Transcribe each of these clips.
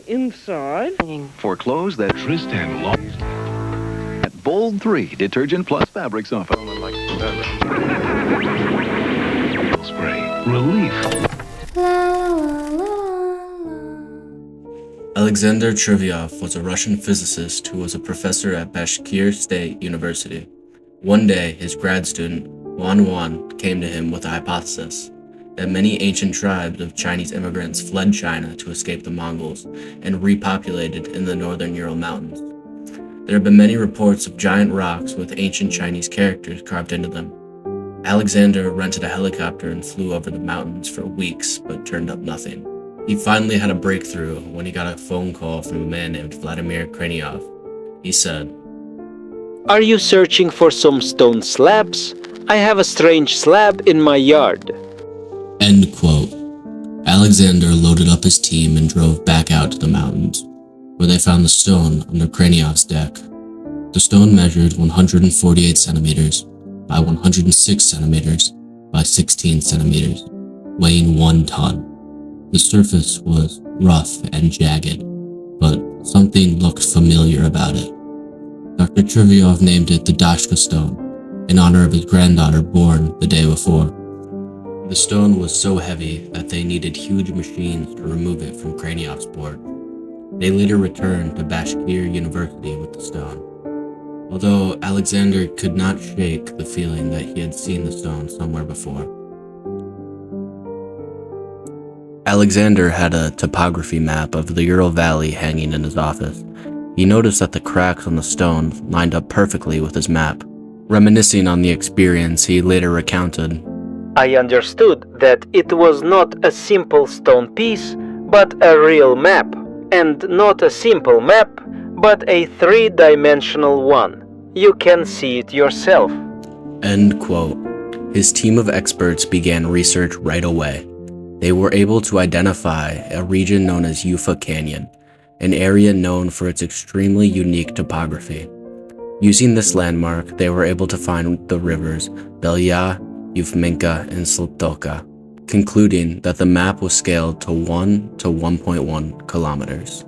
inside. For clothes that Tristan lost. At Bold 3 Detergent Plus Fabric Softener. Spray. Relief. Alexander Trevyov was a Russian physicist who was a professor at Bashkir State University. One day, his grad student, Wan came to him with a hypothesis that many ancient tribes of Chinese immigrants fled China to escape the Mongols and repopulated in the northern Ural Mountains. There have been many reports of giant rocks with ancient Chinese characters carved into them. Alexander rented a helicopter and flew over the mountains for weeks, but turned up nothing. He finally had a breakthrough when he got a phone call from a man named Vladimir Kreniov. He said, "Are you searching for some stone slabs? I have a strange slab in my yard." End quote. Alexander loaded up his team and drove back out to the mountains, where they found the stone under Kreniov's deck. The stone measured 148 centimeters by 106 centimeters by 16 centimeters, weighing 1 ton. The surface was rough and jagged, but something looked familiar about it. Dr. Trevyov named it the Dashka stone, in honor of his granddaughter born the day before. The stone was so heavy that they needed huge machines to remove it from Kreniov's board. They later returned to Bashkir University with the stone, although Alexander could not shake the feeling that he had seen the stone somewhere before. Alexander had a topography map of the Ural Valley hanging in his office. He noticed that the cracks on the stone lined up perfectly with his map. Reminiscing on the experience, he later recounted, "I understood that it was not a simple stone piece, but a real map, and not a simple map, but a 3-dimensional one. You can see it yourself." End quote. His team of experts began research right away. They were able to identify a region known as Ufa Canyon, an area known for its extremely unique topography. Using this landmark, they were able to find the rivers Belya, Yufminka, and Slatoka, concluding that the map was scaled to 1 to 1.1 kilometers.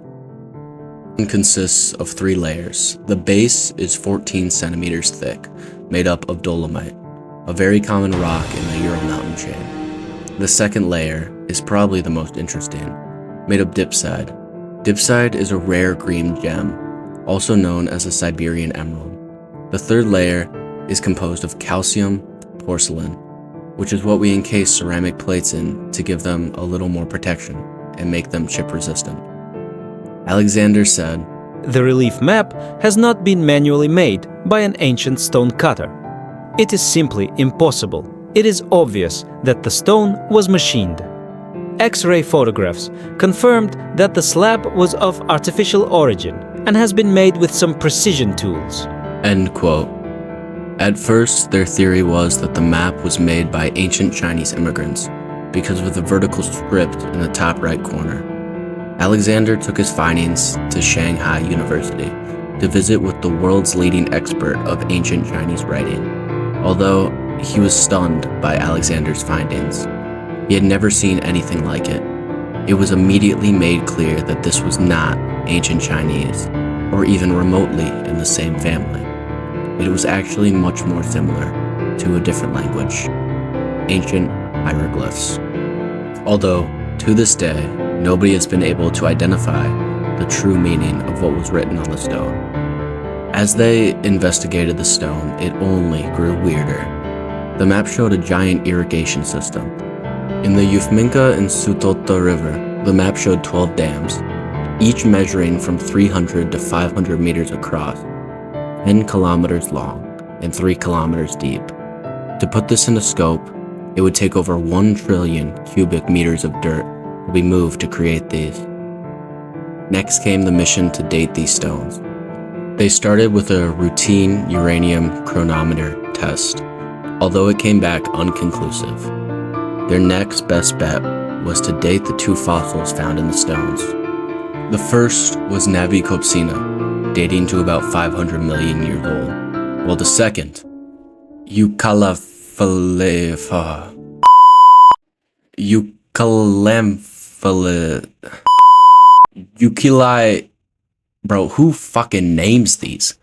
It consists of 3 layers. The base is 14 centimeters thick, made up of dolomite, a very common rock in the Ural mountain chain. The second layer is probably the most interesting, made of dipside. Dipside is a rare green gem, also known as a Siberian emerald. The third layer is composed of calcium porcelain, which is what we encase ceramic plates in to give them a little more protection and make them chip resistant. Alexander said, "The relief map has not been manually made by an ancient stone cutter. It is simply impossible. It is obvious that the stone was machined. X-ray photographs confirmed that the slab was of artificial origin and has been made with some precision tools." End quote. At first, their theory was that the map was made by ancient Chinese immigrants because of the vertical script in the top right corner. Alexander took his findings to Shanghai University to visit with the world's leading expert of ancient Chinese writing. Although he was stunned by Alexander's findings, he had never seen anything like it. It was immediately made clear that this was not ancient Chinese, or even remotely in the same family. It was actually much more similar to a different language, ancient hieroglyphs. Although, to this day, nobody has been able to identify the true meaning of what was written on the stone. As they investigated the stone, it only grew weirder. The map showed a giant irrigation system. In the Yufminka and Sutota River, the map showed 12 dams, each measuring from 300 to 500 meters across, 10 kilometers long, and 3 kilometers deep. To put this into scope, it would take over 1 trillion cubic meters of dirt to be moved to create these. Next came the mission to date these stones. They started with a routine uranium chronometer test, although it came back unconclusive. Their next best bet was to date the 2 fossils found in the stones. The first was Navikopsina, dating to about 500 million years old, while the second, Eucalyptus Ukilai... Bro, who fucking names these?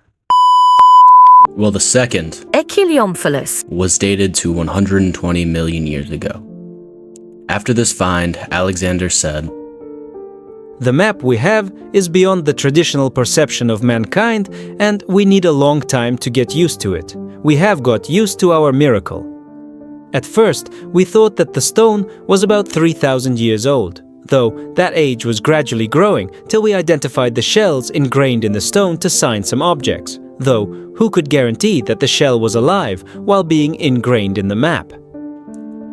Well, the second Echiliomphalus was dated to 120 million years ago. After this find, Alexander said, The map we have is beyond the traditional perception of mankind, and we need a long time to get used to it. We have got used to our miracle. At first, we thought that the stone was about 3,000 years old, though that age was gradually growing till we identified the shells ingrained in the stone to sign some objects, though who could guarantee that the shell was alive while being ingrained in the map?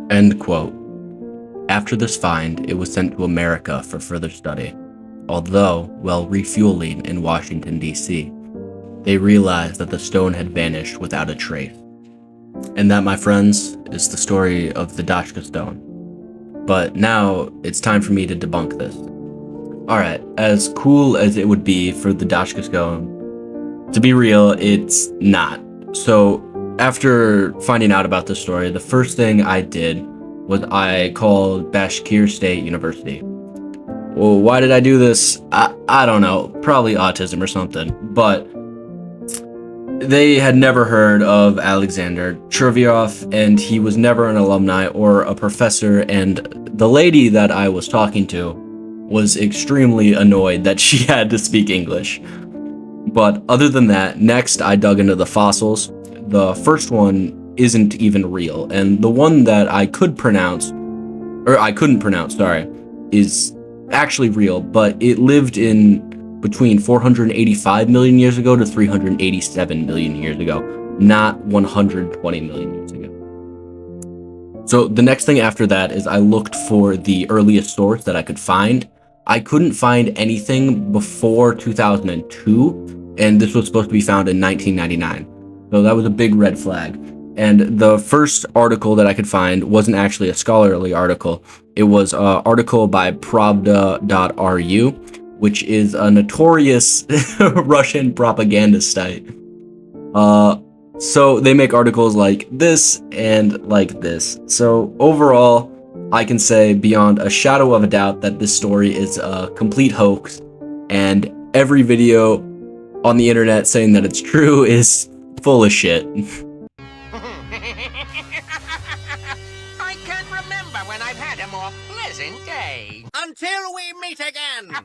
end quote. After this find, it was sent to America for further study. Although, while refueling in Washington, D.C., they realized that the stone had vanished without a trace. And that, my friends, is the story of the Dashka stone. But now, it's time for me to debunk this. Alright, as cool as it would be for the Dashka stone to be real, it's not. So, after finding out about this story, the first thing I did was I called Bashkir State University. Well, why did I do this? I don't know, probably autism or something, but they had never heard of Alexander Chervyov, and he was never an alumni or a professor, and the lady that I was talking to was extremely annoyed that she had to speak English. But other than that, next I dug into the fossils. The first one isn't even real, and the one that I couldn't pronounce, is actually real, but it lived in between 485 million years ago to 387 million years ago, not 120 million years ago. So the next thing after that is I looked for the earliest source that I could find. I couldn't find anything before 2002, and this was supposed to be found in 1999. So that was a big red flag. And the first article that I could find wasn't actually a scholarly article. It was an article by Pravda.ru, which is a notorious Russian propaganda site. So they make articles like this and like this. So overall, I can say beyond a shadow of a doubt that this story is a complete hoax, and every video on the internet saying that it's true is full of shit. I can't remember when I've had a more pleasant day. Until we meet again.